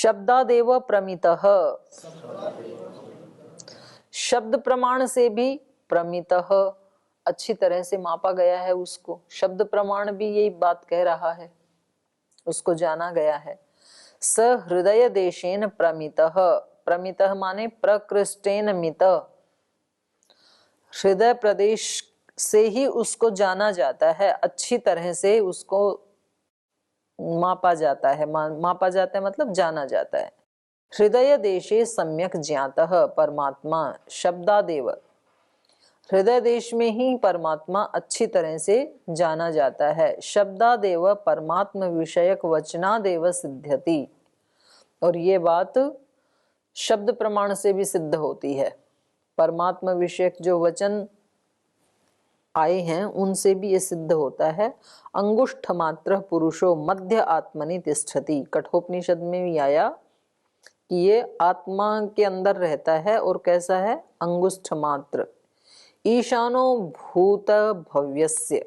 शब्दादेव प्रमितः, शब्द प्रमाण से भी प्रमितः अच्छी तरह से मापा गया है उसको। शब्द प्रमाण भी यही बात कह रहा है, उसको जाना गया है। स हृदय देशेन प्रमितः, प्रमितः माने प्रकृष्टेन मित, हृदय प्रदेश से ही उसको जाना जाता है, अच्छी तरह से उसको मापा जाता है। मापा जाता है मतलब जाना जाता है। हृदय देशे सम्यक ज्ञातः परमात्मा शब्दादेव, हृदय देश में ही परमात्मा अच्छी तरह से जाना जाता है। शब्दादेव परमात्म विषयक वचनादेव सिद्ध्यति, और ये बात शब्द प्रमाण से भी सिद्ध होती है। परमात्मा विषयक जो वचन आए हैं उनसे भी ये सिद्ध होता है। अंगुष्ठ मात्र पुरुषो मध्य आत्मनि तिष्ठति, कठोपनिषद में भी आया कि ये आत्मा के अंदर रहता है और कैसा है, अंगुष्ठ मात्र। ईशानो भूत भव्यस्य,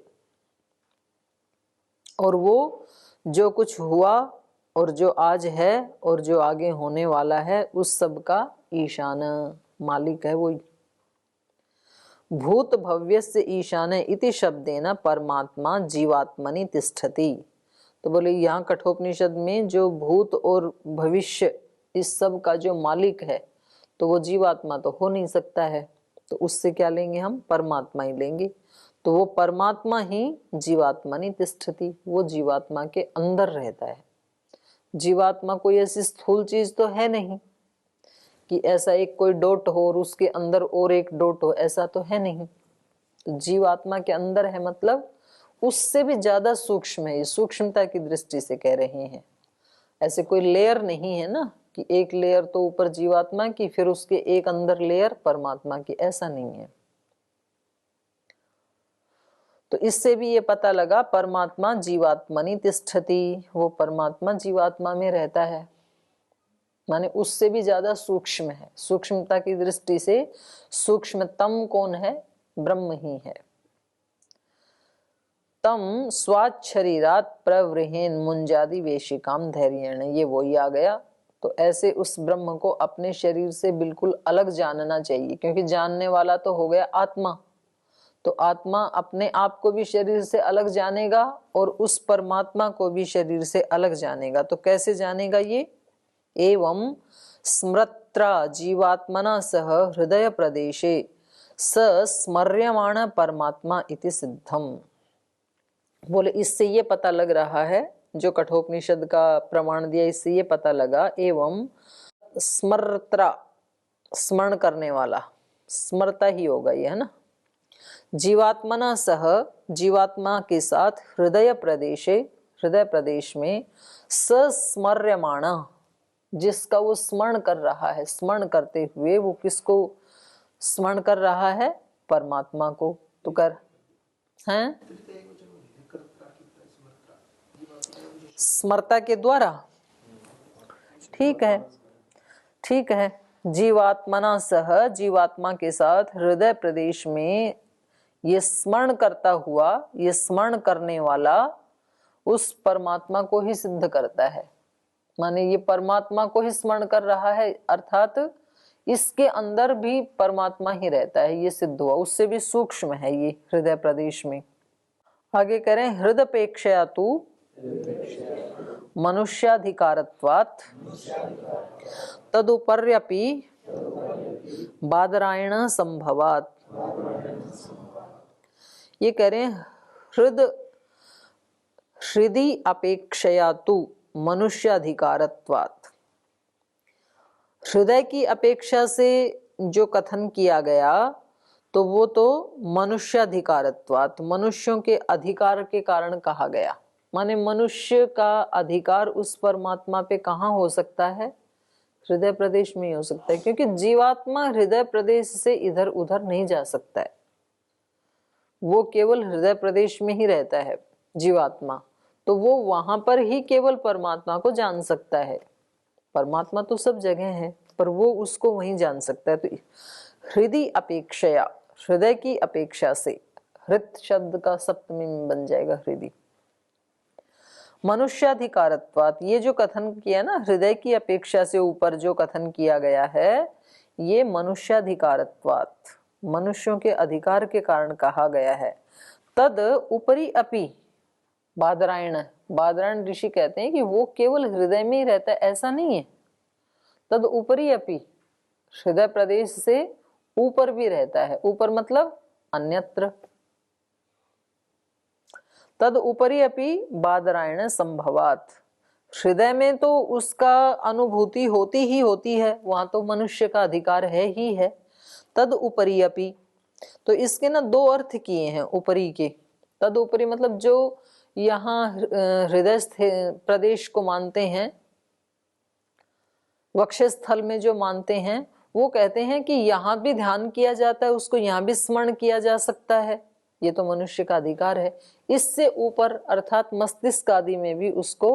और वो जो कुछ हुआ और जो आज है और जो आगे होने वाला है उस सब का ईशान मालिक है वो। भूत भव्यस्य ईशान इति शब्देन परमात्मा जीवात्मनि तिष्ठति, तो बोले यहाँ कठोपनिषद में जो भूत और भविष्य इस सब का जो मालिक है तो वो जीवात्मा तो हो नहीं सकता है, तो उससे क्या लेंगे हम, परमात्मा ही लेंगे। तो वो परमात्मा ही जीवात्मनि तिष्ठति, वो जीवात्मा के अंदर रहता है। जीवात्मा कोई ऐसी स्थूल चीज तो है नहीं कि ऐसा एक कोई डॉट हो और उसके अंदर और एक डॉट हो, ऐसा तो है नहीं। तो जीवात्मा के अंदर है मतलब उससे भी ज्यादा सूक्ष्म है, सूक्ष्मता की दृष्टि से कह रहे हैं। ऐसे कोई लेयर नहीं है ना कि एक लेयर तो ऊपर जीवात्मा की फिर उसके एक अंदर लेयर परमात्मा की, ऐसा नहीं है। तो इससे भी ये पता लगा परमात्मा जीवात्मनि तिष्ठति, वो परमात्मा जीवात्मा में रहता है, माने उससे भी ज्यादा सूक्ष्म है। सूक्ष्मता की दृष्टि से सूक्ष्मतम कौन है, ब्रह्म ही है। तम स्वाच्छरीरात प्रवृहेन मुंजादि वेशिकाम धैर्येण, ये वही आ गया। तो ऐसे उस ब्रह्म को अपने शरीर से बिल्कुल अलग जानना चाहिए, क्योंकि जानने वाला तो हो गया आत्मा। तो आत्मा अपने आप को भी शरीर से अलग जानेगा और उस परमात्मा को भी शरीर से अलग जानेगा। तो कैसे जानेगा ये, एवं स्मृत्रा जीवात्मना सह हृदय प्रदेशे स स्मर्यमाण परमात्मा इति सिद्धम, बोले इससे ये पता लग रहा है, जो कठोपनिषद का प्रमाण दिया इससे ये पता लगा। एवं स्मर्त्रा, स्मरण करने वाला, स्मरता ही होगा ये, है ना। जीवात्मना सह, जीवात्मा के साथ, हृदय प्रदेशे, हृदय प्रदेश में, सस्मर्यमाणा, जिसका वो स्मरण कर रहा है। स्मरण करते हुए वो किसको स्मरण कर रहा है, परमात्मा को। तो कर हैं स्मरता के द्वारा, ठीक है, ठीक है। जीवात्मना सह, जीवात्मा के साथ, हृदय प्रदेश में ये स्मरण करता हुआ, ये स्मरण करने वाला उस परमात्मा को ही सिद्ध करता है। माने ये परमात्मा को ही स्मरण कर रहा है, अर्थात इसके अंदर भी परमात्मा ही रहता है, ये सिद्ध हुआ। उससे भी सूक्ष्म है ये हृदय प्रदेश में। आगे करें, हृदयपेक्षया तु मनुष्याधिकारत्वात् तदुपर्यपि बादरायण संभवात्, ये कह रहे हैं हृदय अपेक्षया तु मनुष्याधिकारत्वात्, हृदय की अपेक्षा से जो कथन किया गया तो वो तो मनुष्याधिकारत्वात्, मनुष्यों के अधिकार के कारण कहा गया। माने मनुष्य का अधिकार उस परमात्मा पे कहाँ हो सकता है, हृदय प्रदेश में ही हो सकता है, क्योंकि जीवात्मा हृदय प्रदेश से इधर उधर नहीं जा सकता है, वो केवल हृदय प्रदेश में ही रहता है जीवात्मा। तो वो वहां पर ही केवल परमात्मा को जान सकता है। परमात्मा तो सब जगह है पर वो उसको वहीं जान सकता है। तो हृदय अपेक्षया, हृदय की अपेक्षा से, हृत शब्द का सप्तमी में बन जाएगा हृदय। मनुष्याधिकारत्वात्, ये जो कथन किया ना हृदय की अपेक्षा से ऊपर जो कथन किया गया है, ये मनुष्याधिकारत्वात्, मनुष्यों के अधिकार के कारण कहा गया है। तद उपरि अपि, बादरायण, बादरायण ऋषि कहते हैं कि वो केवल हृदय में ही रहता है, ऐसा नहीं है। तद उपरि अपि, हृदय प्रदेश से ऊपर भी रहता है। ऊपर मतलब अन्यत्र। तद उपरि अपि बादरायण संभवात, हृदय में तो उसका अनुभूति होती ही होती है, वहां तो मनुष्य का अधिकार है ही है। तद उपरि अपि, तो इसके ना दो अर्थ किए हैं उपरि के। तद उपरि मतलब जो यहाँ हृदय प्रदेश को मानते हैं, वक्षस्थल में जो मानते हैं, वो कहते हैं कि यहाँ भी ध्यान किया जाता है, उसको यहाँ भी स्मरण किया जा सकता है, ये तो मनुष्य का अधिकार है। इससे ऊपर अर्थात मस्तिष्क आदि में भी उसको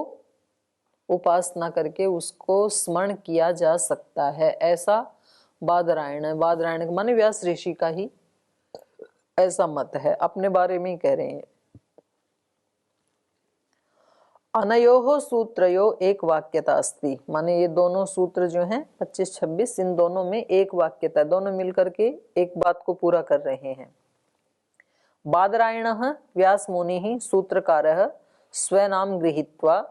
उपासना करके उसको स्मरण किया जा सकता है, ऐसा बादरायण है। बादरायण माने व्यास ऋषि का ही ऐसा मत है, अपने बारे में ही कह रहे हैं। अनयोः सूत्रयो एक वाक्यता अस्ति, माने ये दोनों सूत्र जो हैं 25-26, इन दोनों में एक वाक्यता, दोनों मिलकर के एक बात को पूरा कर रहे हैं। बादरायणः व्यास मुनिः सूत्रकारः स्वनाम गृहीत्वा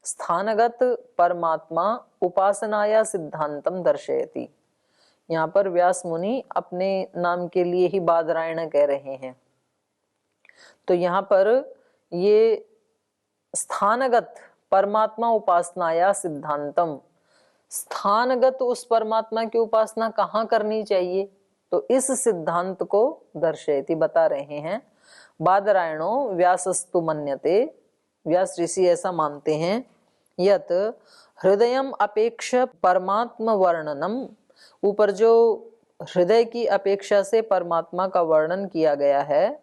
स्थानगत परमात्मा उपासनाया सिद्धांतम दर्शयति। यहाँ पर व्यास मुनि अपने नाम के लिए ही बादरायण कह रहे हैं। तो यहाँ पर ये स्थानगत परमात्मा उपासनाया सिद्धांतम, स्थानगत उस परमात्मा की उपासना कहाँ करनी चाहिए, तो इस सिद्धांत को दर्शयति, बता रहे हैं। बादरायणो व्यासस्तु मन्यते, व्यास ऋषि ऐसा मानते हैं, यत हृदयम अपेक्ष परमात्मा वर्णनम, ऊपर जो हृदय की अपेक्षा से परमात्मा का वर्णन किया गया है,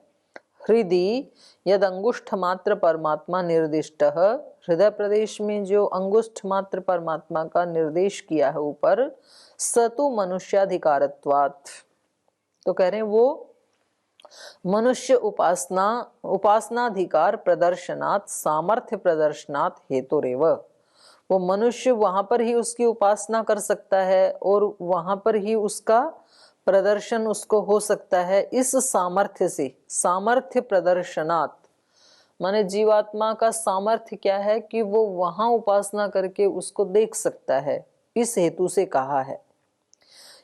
हृदय यद अंगुष्ठ मात्र परमात्मा निर्दिष्ट, हृदय प्रदेश में जो अंगुष्ठ मात्र परमात्मा का निर्देश किया है ऊपर, सतु मनुष्याधिकारत्वात्, तो कह रहे हैं वो मनुष्य उपासनाधिकार प्रदर्शनात् सामर्थ्य प्रदर्शनात् हेतुरेव, वो मनुष्य वहां पर ही उसकी उपासना कर सकता है और वहां पर ही उसका प्रदर्शन उसको हो सकता है इस सामर्थ्य से। सामर्थ्य प्रदर्शनात् माने जीवात्मा का सामर्थ्य क्या है कि वो वहां उपासना करके उसको देख सकता है, इस हेतु से कहा है।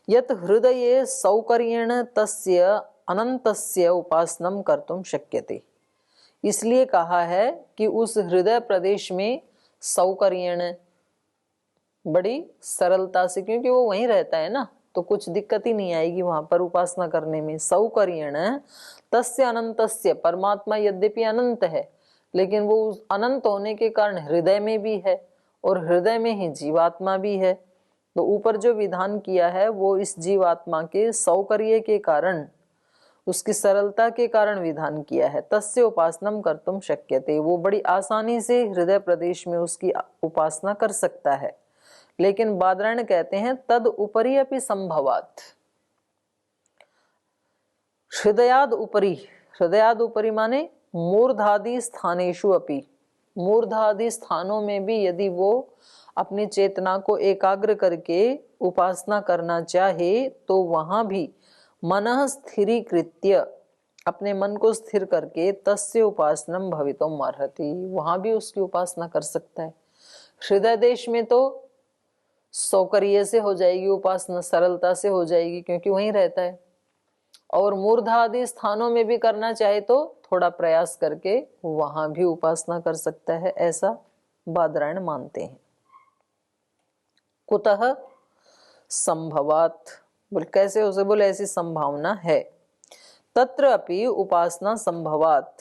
यत हृदये सौकर्येण तस्य अनंतस्य उपासनम कर्तुम शक्यते, इसलिए कहा है कि उस हृदय प्रदेश में सौकर्येण, बड़ी सरलता से, क्योंकि वो वहीं रहता है ना, तो कुछ दिक्कत ही नहीं आएगी वहां पर उपासना करने में। सौकर्येण तस्य अनंतस्य, परमात्मा यद्यपि अनंत है लेकिन वो अनंत होने के कारण हृदय में भी है और हृदय में ही जीवात्मा भी है। तो ऊपर जो विधान किया है वो इस जीवात्मा के सौकर्य के कारण, उसकी सरलता के कारण विधान किया है। तस्य उपासनम कर्तुम शक्यते, वो बड़ी आसानी से हृदय प्रदेश में उसकी उपासना कर सकता है। लेकिन बादरायण कहते हैं तद उपरि अपि संभवात, हृदयाद उपरि, हृदयाद उपरि माने मूर्धादि स्थानेषु अपि, मूर्धादि स्थानों में भी यदि वो अपनी चेतना को एकाग्र करके उपासना करना चाहे तो वहां भी मनः स्थिरीकृत्य, अपने मन को स्थिर करके तस्य उपासनम भवितुम अर्हति, वहां भी उसकी उपासना कर सकता है। हृदय देश में तो सौकर्य से हो जाएगी उपासना, सरलता से हो जाएगी क्योंकि वहीं रहता है, और मूर्धा आदि स्थानों में भी करना चाहे तो थोड़ा प्रयास करके वहां भी उपासना कर सकता है, ऐसा बादरायण मानते हैं। कुतः संभवात, बोल कैसे उसे, बोले ऐसी संभावना है। तत्र अपि उपासना संभवात,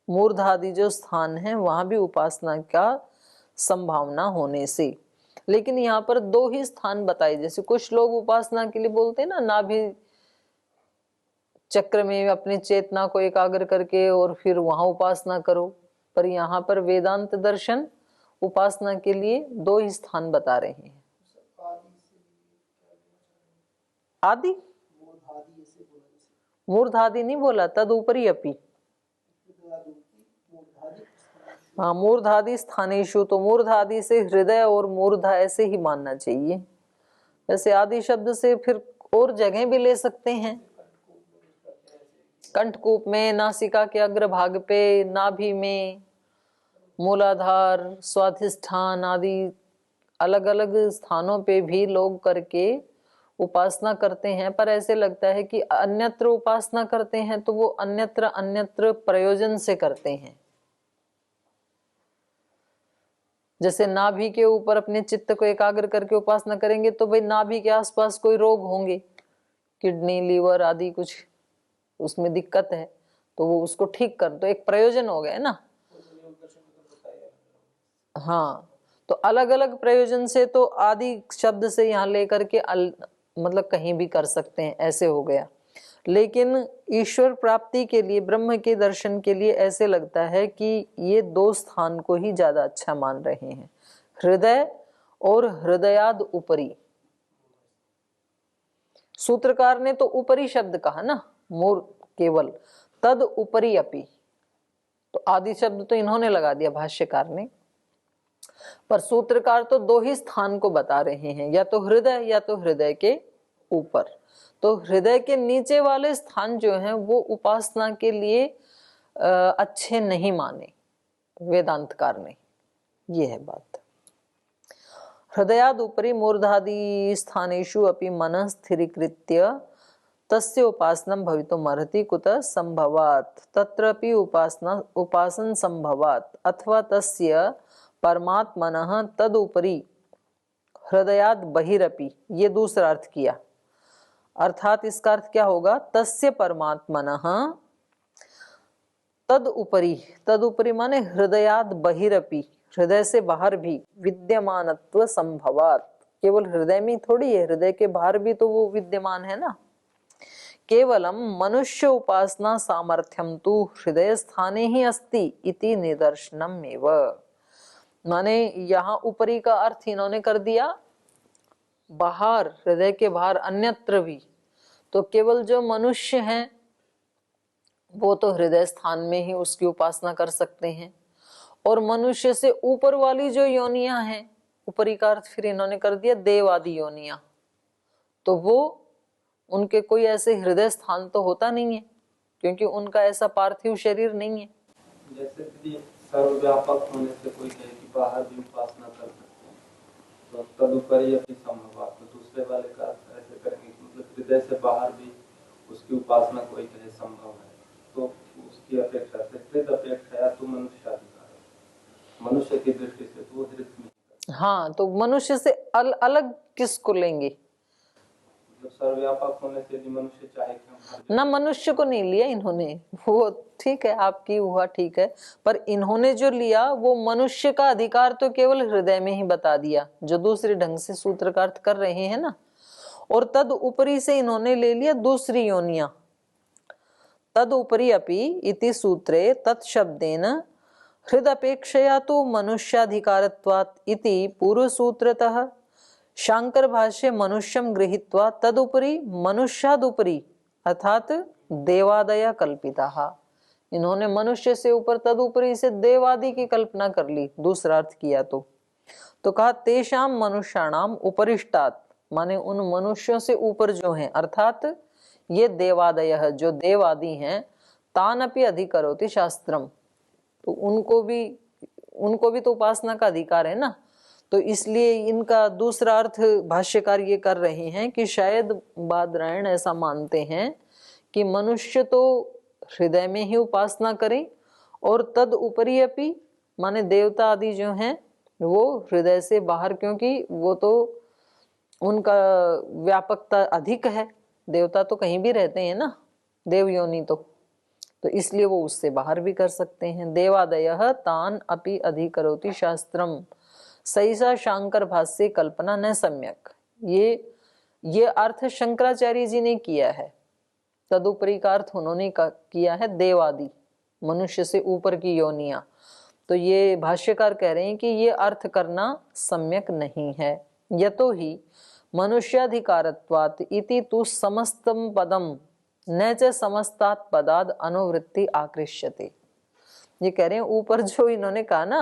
मूर्धादि जो स्थान है वहां भी उपासना का संभावना होने से। लेकिन यहाँ पर दो ही स्थान बताए, जैसे कुछ लोग उपासना के लिए बोलते हैं ना, नाभि चक्र में अपनी चेतना को एकाग्र करके और फिर वहां उपासना करो, पर यहाँ पर वेदांत दर्शन उपासना के लिए दो ही स्थान बता रहे हैं। आदि, मूर्धादि नहीं बोला, तद ऊपरी अपि, हाँ, मूर्धादि स्थानेषु, तो मूर्धादि से हृदय और मूर्धा ऐसे ही मानना चाहिए। वैसे आदि शब्द से फिर और जगह भी ले सकते हैं, कंठकूप में, नासिका के अग्रभाग पे, नाभि में, मूलाधार, स्वाधिष्ठान आदि अलग अलग स्थानों पे भी लोग करके उपासना करते हैं। पर ऐसे लगता है कि अन्यत्र उपासना करते हैं तो वो अन्यत्र अन्यत्र प्रयोजन से करते हैं। जैसे नाभि के ऊपर अपने चित्त को एकाग्र करके उपासना करेंगे तो भाई नाभि के आसपास कोई रोग होंगे, किडनी, लीवर आदि कुछ उसमें दिक्कत है, तो वो उसको ठीक कर, तो एक प्रयोजन हो गया ना। हाँ, तो अलग अलग प्रयोजन से तो आदि शब्द से यहाँ लेकर के मतलब कहीं भी कर सकते हैं, ऐसे हो गया। लेकिन ईश्वर प्राप्ति के लिए, ब्रह्म के दर्शन के लिए ऐसे लगता है कि ये दो स्थान को ही ज्यादा अच्छा मान रहे हैं, हृदय और हृदयाद उपरी। सूत्रकार ने तो उपरी शब्द कहा ना, मूर केवल, तद उपरी अपि, तो आदि शब्द तो इन्होंने लगा दिया भाष्यकार ने, पर सूत्रकार तो दो ही स्थान को बता रहे हैं, या तो हृदय या तो हृदय के ऊपर। तो हृदय के नीचे वाले स्थान जो हैं वो उपासना के लिए अच्छे नहीं माने वेदांतकार ने, ये है बात। हृदयाद उपरि मूर्धादि स्थानेषु अपि मनः स्थिरीकृत्य तस्य उपासनं भवितुमर्हति कुतः संभवात् तत्रापि उपासन संभवात् अथवा तस्य परमात्मनः तदुपरि हृदयाद बहिरपि, ये दूसरा अर्थ किया। अर्थात इसका अर्थ क्या होगा, तस्य परमात्मनः तदुपरि, तदुपरि माने हृदयाद बहिरपि, हृदय से बाहर भी, विद्यमानत्व संभवात्, केवल हृदय में थोड़ी है, हृदय के बाहर भी तो वो विद्यमान है ना। केवलम मनुष्य उपासना सामर्थ्यम तु हृदय स्थाने ही अस्ति इति निदर्शनम एव, माने यहाँ ऊपरी का अर्थ इन्होंने कर दिया बाहर, हृदय के बाहर अन्यत्र भी। तो केवल जो मनुष्य हैं वो तो हृदय स्थान में ही उसकी उपासना कर सकते हैं, और मनुष्य से ऊपर वाली जो योनियां हैं, ऊपरी का अर्थ फिर इन्होंने कर दिया देव आदि योनियां, तो वो उनके कोई ऐसे हृदय स्थान तो होता नहीं है, क्योंकि उनका ऐसा पार्थिव शरीर नहीं है। जैसे सर्वव्यापक होने से कोई कहे कि बाहर भी उपासना कर सकते हैं, तो तदुपरि अपनी संभव, तो दूसरे वाले का ऐसे करेंगे कि मतलब हृदय से बाहर भी उसकी उपासना कोई कहे संभव है, तो उसकी अपेक्षा से हृदय अपेक्षा तो मनुष्याधिकार है, मनुष्य की दृष्टि से तो हृदय में। हाँ, तो मनुष्य से अलग किसको लेंगे, सर्वव्यापक होने से भी मनुष्य चाहे कि ना, मनुष्य को नहीं लिया इन्होंने, वो ठीक है आपकी हुआ ठीक है, पर इन्होंने जो लिया वो मनुष्य का अधिकार तो केवल हृदय में ही बता दिया, जो दूसरे ढंग से सूत्रकार कर रहे हैं ना। और तद ऊपरी से इन्होंने ले लिया दूसरी योनियां, तद ऊपरी अपि इति सूत्रे तत्शब्देन हृदपेक्षया तो मनुष्याधिकारत्वात् इति पूर्व सूत्रतः शांकर भाष्य मनुष्यम गृहीत्वा तदुपरि मनुष्यादुपरि अर्थात देवादय कल्पिताः, इन्होंने मनुष्य से ऊपर तदुपरि से देवादि की कल्पना कर ली, दूसरा अर्थ किया तो कहा तेषाम मनुष्याणाम उपरिष्टात्, माने उन मनुष्यों से ऊपर जो हैं, अर्थात ये देवादय जो देवादि हैं, तान अपि अधिकरोति शास्त्रम, तो उनको भी तो उपासना का अधिकार है ना। तो इसलिए इनका दूसरा अर्थ भाष्यकार ये कर रहे हैं कि शायद बादरायण ऐसा मानते हैं कि मनुष्य तो हृदय में ही उपासना करें, और तद ऊपरी अपि माने देवता आदि जो हैं वो हृदय से बाहर, क्योंकि वो तो उनका व्यापकता अधिक है, देवता तो कहीं भी रहते हैं ना, देव योनि तो इसलिए वो उससे बाहर भी कर सकते हैं। देवादयः तान अपि अधिकरोति शास्त्रम सैसा शांकर भाष्य कल्पना न सम्यक, ये अर्थ शंकराचार्य जी ने किया है, तदुपरि का अर्थ उन्होंने किया है देवादि, मनुष्य से ऊपर की योनियां। तो ये भाष्यकार कह रहे हैं कि ये अर्थ करना सम्यक नहीं है। यतो ही मनुष्याधिकारत्वात् इति तु समस्तम पदम न च समस्तात् पदाद अनुवृत्ति आकृष्यते, ये कह रहे हैं ऊपर जो इन्होंने कहा ना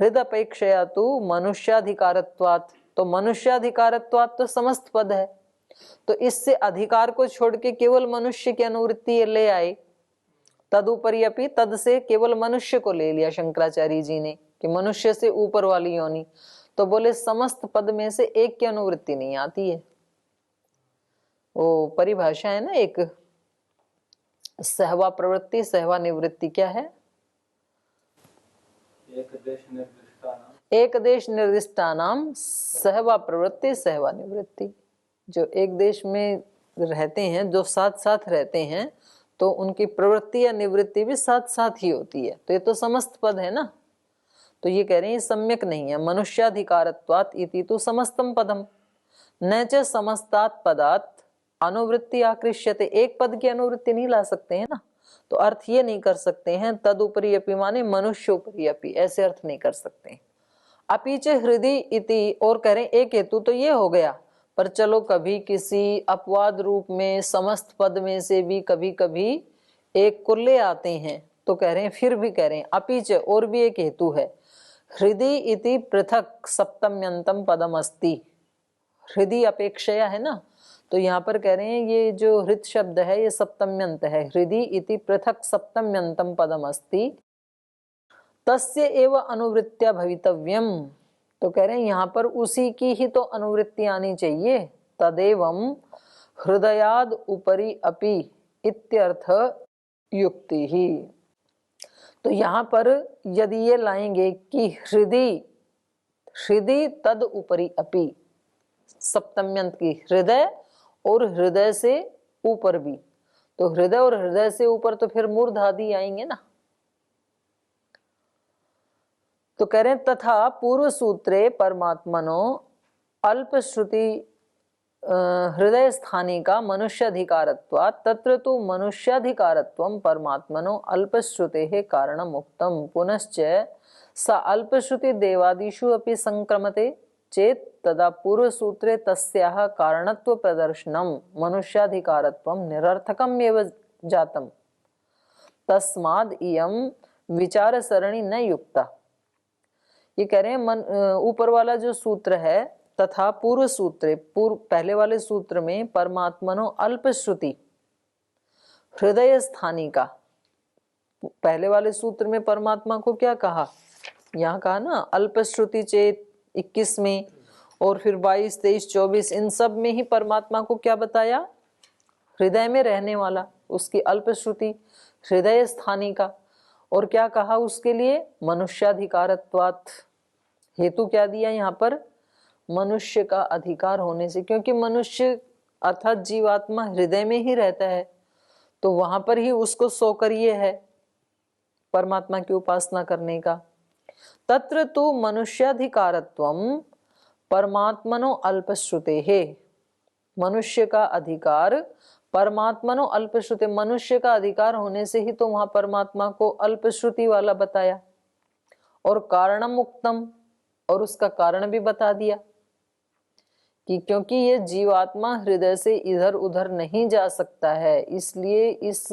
हृदयपेक्षया तु मनुष्याधिकारत्वात्, तो मनुष्याधिकारत्वात् तो समस्त पद है, तो इससे अधिकार को छोड़ के केवल मनुष्य की अनुवृत्ति ले आए। तदुपरि अपि, तद से केवल मनुष्य को ले लिया शंकराचार्य जी ने कि मनुष्य से ऊपर वाली योनि, तो बोले समस्त पद में से एक की अनुवृत्ति नहीं आती है। वो परिभाषा है ना एक, सहवा प्रवृत्ति सहवा निवृत्ति क्या है? एक देश निर्दिष्टानाम सहवा प्रवृत्ति सहवा निवृत्ति। जो एक देश में रहते हैं, जो साथ साथ रहते हैं, तो उनकी प्रवृत्ति या निवृत्ति भी साथ साथ ही होती है। तो ये तो समस्त पद है ना, तो ये कह रहे हैं सम्यक नहीं है। मनुष्याधिकारत्वात् इति तु समस्तम पदम न च समस्तात् पदात् अनुवृत्ति आकृष्यते। एक पद की अनुवृत्ति नहीं ला सकते हैं ना, तो अर्थ ये नहीं कर सकते हैं तदुपरि अपि माने मनुष्योपरि अपि, ऐसे अर्थ नहीं कर सकते। अपिच हृदय इति, और कह रहे एक हेतु तो ये हो गया, पर चलो कभी किसी अपवाद रूप में समस्त पद में से भी कभी कभी एक को ले आते हैं, तो कह रहे हैं फिर भी कह रहे हैं अपिच, और भी एक हेतु है। हृदय इति पृथक सप्तम्यंतम पदम अस्ति। हृदय अपेक्षया है ना, तो यहाँ पर कह रहे हैं ये जो हृद शब्द है ये सप्तम्यंत है। हृदय इति पृथक सप्तम्यंतम पदम अस्ति तस्य एव अनुवृत्त्या भवितव्यम। तो कह रहे हैं यहाँ पर उसी की ही तो अनुवृत्ति आनी चाहिए। तदेवं हृदयाद उपरि अपि इत्यर्थ युक्ति ही। तो यहाँ पर यदि ये लाएंगे कि हृदय हृदय तद उपरि अपि, सप्तम्यंत की हृदय और हृदय से ऊपर भी, तो हृदय और हृदय से ऊपर तो फिर मूर्ध आदि आएंगे ना। तो कह रहे हैं तथा पूर्व सूत्रे परमात्मनो अल्पश्रुति हृदय स्थानिका मनुष्याधिकारत्वात् तत्र तु मनुष्याधिकारत्वं परमात्मनो अल्पश्रुतेः कारणम् उक्तम्। पुनश्च सा अल्पश्रुति देवादिषु अपि संक्रमते चेत् तदा पूर्व सूत्रे तस्याः कारणत्व प्रदर्शनम् मनुष्याधिकारत्वं निरर्थकम् एव जातम्। तस्माद् इयं विचार सरणी न युक्ता। ये कह रहे हैं ऊपर वाला जो सूत्र है तथा पूर्व सूत्रे, पहले वाले सूत्र में परमात्मनो अल्पश्रुति हृदय स्थानी का, पहले वाले सूत्र में परमात्मा को क्या कहा, यहाँ कहा ना अल्पश्रुति चेत 21 में, और फिर 22, 23, 24 इन सब में ही परमात्मा को क्या बताया, हृदय में रहने वाला, उसकी अल्पश्रुति हृदय स्थानी का। और क्या कहा उसके लिए, मनुष्याधिकारत्वात्। हेतु क्या दिया यहाँ पर, मनुष्य का अधिकार होने से, क्योंकि मनुष्य अर्थात जीवात्मा हृदय में ही रहता है, तो वहां पर ही उसको सौकर्य है परमात्मा की उपासना करने का। तत्र तु मनुष्याधिकारत्वं परमात्मनो अल्पश्रुतेः। मनुष्य का अधिकार परमात्मनो अल्पश्रुते, मनुष्य का अधिकार होने से ही तो वहां परमात्मा को अल्पश्रुति वाला बताया। और कारणम उक्तम, और उसका कारण भी बता दिया कि क्योंकि ये जीवात्मा हृदय से इधर उधर नहीं जा सकता है, इसलिए इस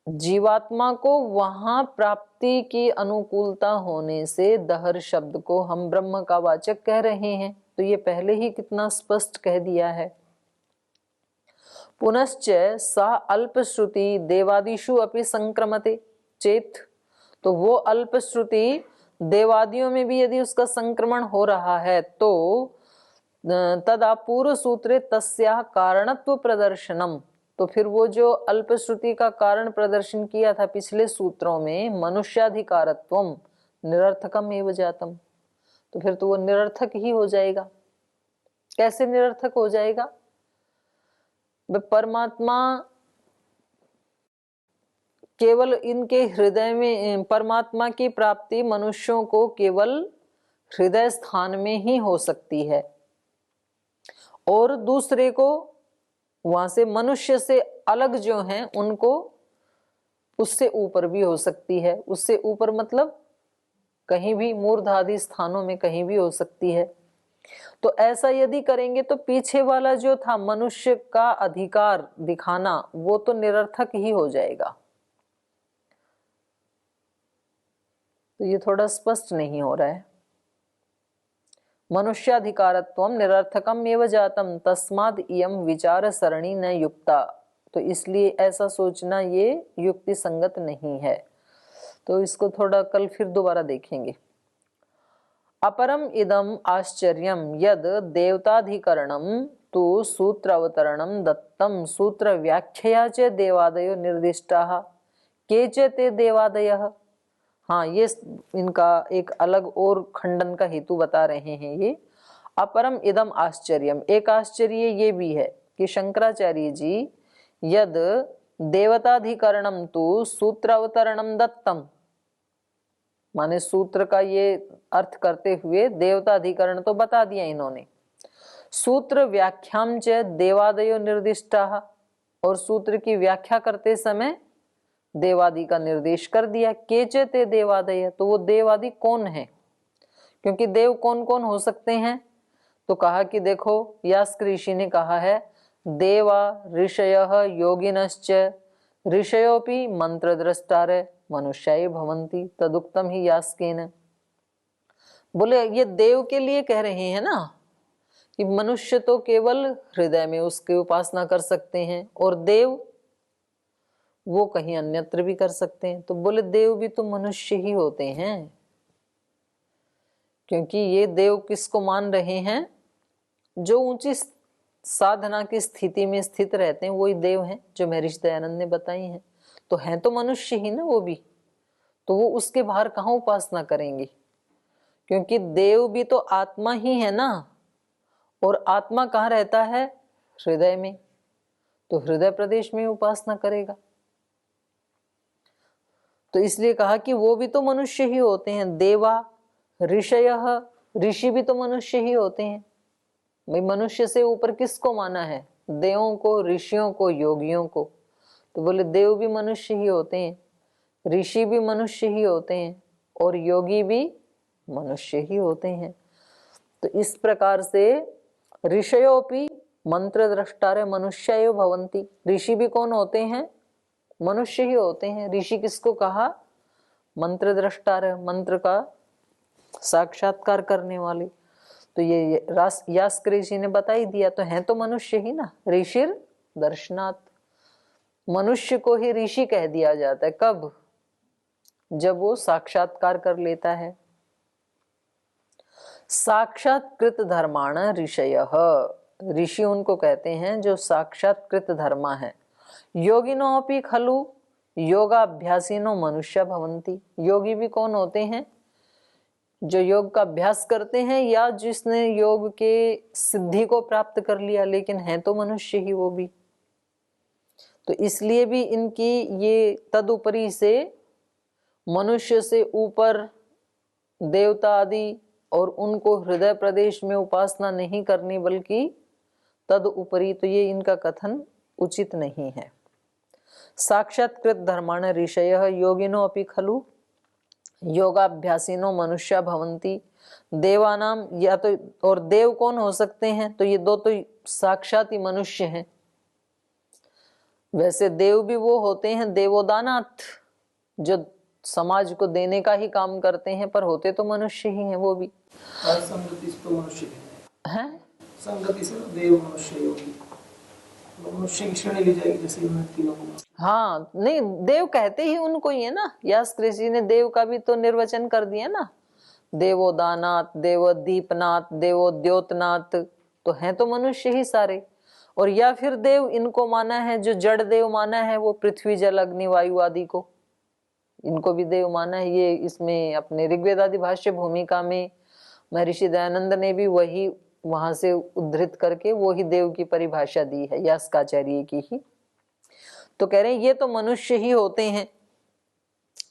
जीवात्मा को वहां प्राप्ति की अनुकूलता होने से दहर शब्द को हम ब्रह्म का वाचक कह रहे हैं। तो ये पहले ही कितना स्पष्ट कह दिया है। पुनश्च सा अल्पश्रुति देवादिषु अपि संक्रमते चेत, तो वो अल्पश्रुति देवादियों में भी यदि उसका संक्रमण हो रहा है तो तदा पूर्व सूत्रे तस्या कारणत्व प्रदर्शनम, तो फिर वो जो अल्पश्रुति का कारण प्रदर्शन किया था पिछले सूत्रों में, मनुष्याधिकारत्वम निरर्थकम एव जातम, तो फिर तो वो निरर्थक ही हो जाएगा। कैसे निरर्थक हो जाएगा, परमात्मा केवल इनके हृदय में, परमात्मा की प्राप्ति मनुष्यों को केवल हृदय स्थान में ही हो सकती है, और दूसरे को वहां से मनुष्य से अलग जो हैं उनको उससे ऊपर भी हो सकती है। उससे ऊपर मतलब कहीं भी मूर्ध आदि स्थानों में कहीं भी हो सकती है। तो ऐसा यदि करेंगे तो पीछे वाला जो था मनुष्य का अधिकार दिखाना वो तो निरर्थक ही हो जाएगा। तो ये थोड़ा स्पष्ट नहीं हो रहा है। मनुष्याधिकारत्वम निरर्थकम एव जातम तस्माद् इयं विचार सरणी न युक्ता। तो इसलिए ऐसा सोचना ये युक्ति संगत नहीं है। तो इसको थोड़ा कल फिर दोबारा देखेंगे। अपरम इदम आश्चर्यम यद देवताधिकरणम तु सूत्र अवतरणम दत्तम सूत्र व्याख्या च देवादयो निर्दिष्टाः के च ते देवादयः। हाँ, ये इनका एक अलग और खंडन का हेतु बता रहे हैं। ये अपरम इदम आश्चर्यम, एक आश्चर्य ये भी है कि शंकराचार्य जी यद देवताधिकरणम तु सूत्र अवतरणम दत्तम, माने सूत्र का ये अर्थ करते हुए देवताधिकरण तो बता दिया इन्होंने। सूत्र व्याख्याम च देवादयो निर्दिष्टाः, और सूत्र की व्याख्या करते समय देवादि का निर्देश कर दिया। केचे ते देवादय, तो वो देवादि कौन है, क्योंकि देव कौन कौन हो सकते हैं। तो कहा कि देखो, यास्क ऋषि ने कहा है देवा ऋषयः योगिनश्च ऋषयोपि मंत्रद्रष्टारे मनुष्याय भवन्ति तदुक्तम ही यास्केन। बोले ये देव के लिए कह रहे हैं ना कि मनुष्य तो केवल हृदय में उसकी उपासना कर सकते हैं और देव वो कहीं अन्यत्र भी कर सकते हैं। तो बोले देव भी तो मनुष्य ही होते हैं, क्योंकि ये देव किसको मान रहे हैं, जो ऊंची साधना की स्थिति में स्थित रहते हैं वही देव हैं, जो महर्षि दयानंद ने बताई हैं। तो हैं तो मनुष्य ही ना वो भी, तो वो उसके बाहर कहाँ उपासना करेंगे, क्योंकि देव भी तो आत्मा ही है ना, और आत्मा कहाँ रहता है, हृदय में, तो हृदय प्रदेश में उपासना करेगा। तो इसलिए कहा कि वो भी तो मनुष्य ही होते हैं। देवा ऋषयः, ऋषि भी तो मनुष्य ही होते हैं। भाई मनुष्य से ऊपर किसको माना है, देवों को, ऋषियों को, योगियों को। तो बोले देव भी मनुष्य ही होते हैं, ऋषि भी मनुष्य ही होते हैं, और योगी भी मनुष्य ही होते हैं। तो इस प्रकार से ऋषयोपि मंत्र द्रष्टारे मनुष्याय भवन्ति, ऋषि भी कौन होते हैं, मनुष्य ही होते हैं। ऋषि किसको कहा, मंत्र द्रष्टारे, मंत्र का साक्षात्कार करने वाले। तो ये यास्क ऋषि ने बता ही दिया, तो हैं तो मनुष्य ही ना। ऋषिर दर्शनात्, मनुष्य को ही ऋषि कह दिया जाता है। कब, जब वो साक्षात्कार कर लेता है। साक्षात्कृत धर्माण ऋषयः, ऋषि उनको कहते हैं जो साक्षात्कृत धर्मा है। योगिनो अपि खलु योगाभ्यासिनो मनुष्य भवन्ति, योगी भी कौन होते हैं, जो योग का अभ्यास करते हैं या जिसने योग के सिद्धि को प्राप्त कर लिया, लेकिन है तो मनुष्य ही वो भी। तो इसलिए भी इनकी ये तदुपरि से मनुष्य से ऊपर देवता आदि और उनको हृदय प्रदेश में उपासना नहीं करनी, बल्कि तदुपरि, तो ये इनका कथन उचित नहीं है। साक्षात्कृत धर्माण ऋषयः योगिनो अपि खलु योगाभ्यासिनो मनुष्य भवन्ति देवानाम, या तो, और देव कौन हो सकते हैं, तो ये दो तो साक्षात ही मनुष्य हैं। वैसे देव भी वो होते हैं देवोदानाथ, जो समाज को देने का ही काम करते हैं, पर होते तो मनुष्य ही हैं वो भी। संगति से तो मनुष्य हैं, संगति से देव मनुष्य योगी, मनुष्य की श्रेणी ली जाएगी जैसे तीनों को। हाँ, नहीं, देव कहते ही उनको ही है ना। यास्क ऋषि ने देव का भी तो निर्वचन कर दिया ना, देवोदानाथ, देवदीपनाथ, देवोद्योतनाथ, तो हैं तो मनुष्य ही सारे। और या फिर देव इनको माना है, जो जड़ देव माना है वो पृथ्वी जल अग्नि वायु आदि को, इनको भी देव माना है। ये इसमें अपने ऋग्वेद आदि भाष्य भूमिका में महर्षि दयानंद ने भी वही वहां से उद्धृत करके वो ही देव की परिभाषा दी है, यास्काचार्य की ही। तो कह रहे हैं ये तो मनुष्य ही होते हैं।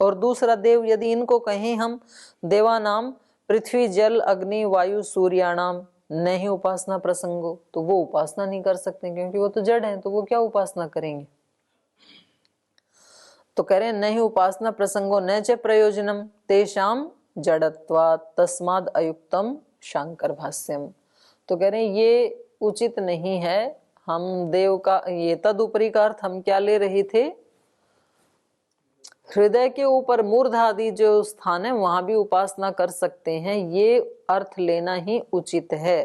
और दूसरा देव, यदि इनको कहें हम देवानाम पृथ्वी जल अग्नि वायु सूर्याणाम नहीं उपासना प्रसंगो, तो वो उपासना नहीं कर सकते, क्योंकि वो तो जड़ हैं, तो वो क्या उपासना करेंगे। तो कह रहे हैं नहीं उपासना प्रसंगो न च प्रयोजनम तेषाम जड़त्वात् तस्माद् अयुक्तम शांकर भाष्यम। तो कह रहे हैं ये उचित नहीं है। हम देव का ये तदुपरि का अर्थ हम क्या ले रहे थे, हृदय के ऊपर मूर्ध आदि जो स्थान है वहां भी उपासना कर सकते हैं, ये अर्थ लेना ही उचित है।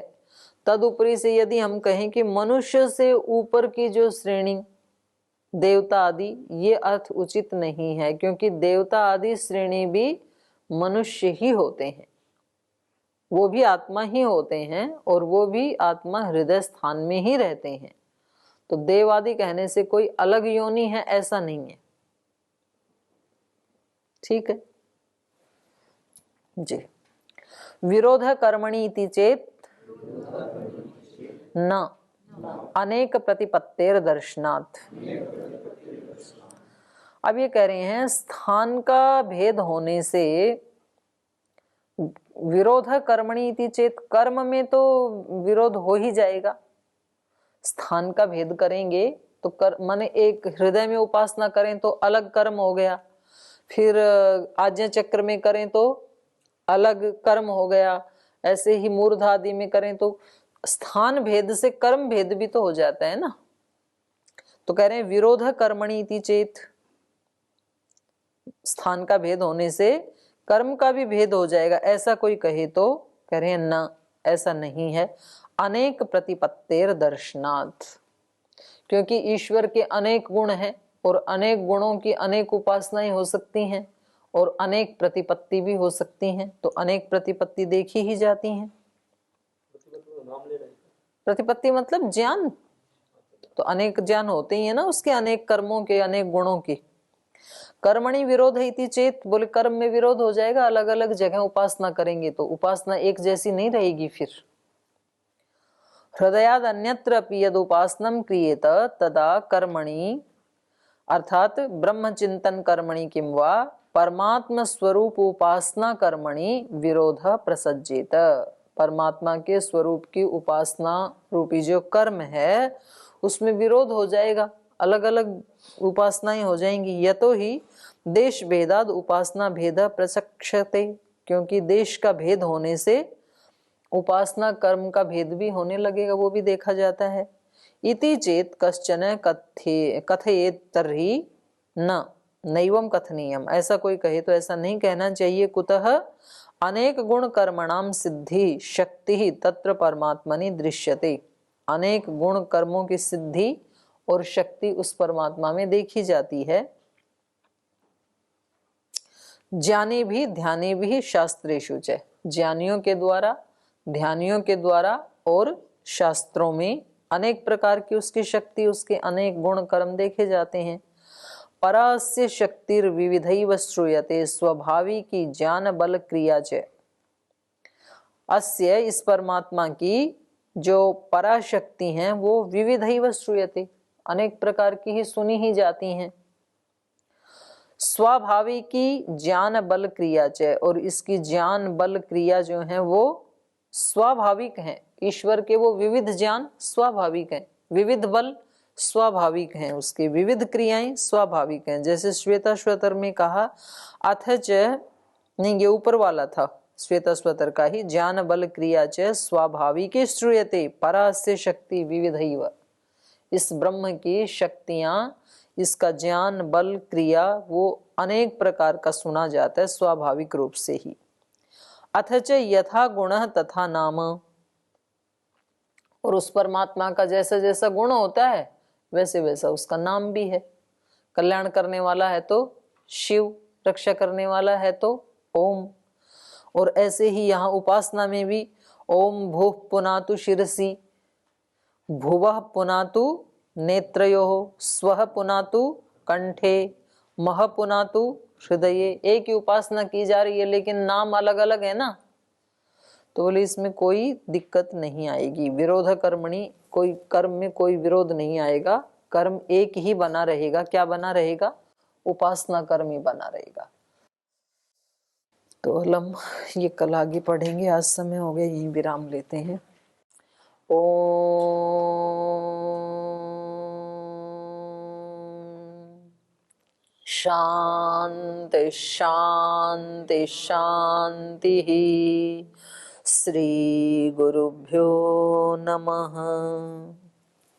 तदुपरि से यदि हम कहें कि मनुष्य से ऊपर की जो श्रेणी देवता आदि, ये अर्थ उचित नहीं है, क्योंकि देवता आदि श्रेणी भी मनुष्य ही होते हैं, वो भी आत्मा ही होते हैं और वो भी आत्मा हृदय स्थान में ही रहते हैं। तो देव आदि कहने से कोई अलग योनि है ऐसा नहीं है। ठीक है जी। विरोध कर्मणि इति चेत न अनेक प्रतिपत्तेर दर्शनात्। अब ये कह रहे हैं स्थान का भेद होने से विरोध कर्मणि इति चेत, कर्म में तो विरोध हो ही जाएगा। स्थान का भेद करेंगे तो माने एक हृदय में उपासना करें तो अलग कर्म हो गया, फिर आज्ञा चक्र में करें तो अलग कर्म हो गया, ऐसे ही मूर्ध आदि में करें तो स्थान भेद से कर्म भेद भी तो हो जाता है ना। तो कह रहे हैं विरोध कर्मणि इति चेत, स्थान का भेद होने से कर्म का भी भेद हो जाएगा, ऐसा कोई कहे तो कह रहे हैं न, ऐसा नहीं है। अनेक प्रतिपत्तेर दर्शनात्, क्योंकि ईश्वर के अनेक गुण हैं और अनेक गुणों की अनेक उपासनाएं हो सकती हैं और अनेक प्रतिपत्ति भी हो सकती हैं, तो अनेक प्रतिपत्ति देखी ही जाती हैं। प्रतिपत्ति मतलब ज्ञान, तो अनेक ज्ञान होते ही है ना उसके, अनेक कर्मों के, अनेक गुणों के। कर्मणि विरोध इति चेत, बोले कर्म में विरोध हो जाएगा, अलग अलग जगह उपासना करेंगे तो उपासना एक जैसी नहीं रहेगी। फिर हृदयाद अन्यत्र अपि यद उपासनम क्रियेत तदा कर्मणि, अर्थात ब्रह्म चिंतन कर्मणि किं वा परमात्म स्वरूप उपासना कर्मणि विरोध प्रसज्जेत। परमात्मा के स्वरूप की उपासना रूपी जो कर्म है उसमें विरोध हो जाएगा, अलग अलग उपासनाएं हो जाएंगी। यतो ही देश भेदाद उपासना भेद प्रचक्षते, क्योंकि देश का भेद होने से उपासना कर्म का भेद भी होने लगेगा, वो भी देखा जाता है। इति चेत कश्चन कथयेत तर्हि न नैवम कथनीयम, ऐसा कोई कहे तो ऐसा नहीं कहना चाहिए। कुतः अनेक गुण कर्मणाम सिद्धि शक्ति तत्र परमात्मनि दृश्यते, अनेक गुण कर्मों की सिद्धि और शक्ति उस परमात्मा में देखी जाती है। ज्ञानी भी ध्यानी भी शास्त्रेषु च, ज्ञानियों के द्वारा, ध्यानियों के द्वारा और शास्त्रों में अनेक प्रकार की उसकी शक्ति, उसके अनेक गुण कर्म देखे जाते हैं। परास्य शक्तिर विविधैव श्रूयते स्वाभाविकी ज्ञान बल क्रिया च, अस्य इस परमात्मा की जो पराशक्ति हैं वो विविधैव श्रूयते, अनेक प्रकार की ही सुनी ही जाती हैं। स्वाभाविकी ज्ञान बल क्रिया च, और इसकी ज्ञान बल क्रिया जो है वो स्वाभाविक हैं। ईश्वर के वो विविध ज्ञान स्वाभाविक हैं, विविध बल स्वाभाविक हैं, उसके विविध क्रियाएं स्वाभाविक हैं। जैसे श्वेताश्वतर में कहा अथच, नहीं ये ऊपर वाला था श्वेताश्वतर का ही, ज्ञान बल क्रिया च स्वाभाविके श्रूयते परास्य शक्ति विविधैव, इस ब्रह्म की शक्तियां, इसका ज्ञान बल क्रिया वो अनेक प्रकार का सुना जाता है स्वाभाविक रूप से ही। अथच यथा गुणः तथा नाम, और उस परमात्मा का जैसा जैसा गुण होता है वैसे वैसा उसका नाम भी है। कल्याण करने वाला है तो शिव, रक्षा करने वाला है तो ओम। और ऐसे ही यहाँ उपासना में भी ओम भूः पुनातु शिरसि, भुवः पुनातु नेत्रयोः, स्वः पुनातु कंठे, मह पुनातु हृदये। एक ही उपासना की जा रही है लेकिन नाम अलग अलग है ना, तो बोले इसमें कोई दिक्कत नहीं आएगी। विरोध कर्मणि, कोई कर्म में कोई विरोध नहीं आएगा, कर्म एक ही बना रहेगा। क्या बना रहेगा? उपासना कर्म ही बना रहेगा। तो अलम ये कल आगे पढ़ेंगे, आज समय हो गया, यहीं विराम लेते हैं। ओम शांति शांति शांति। श्री गुरुभ्यो नमः।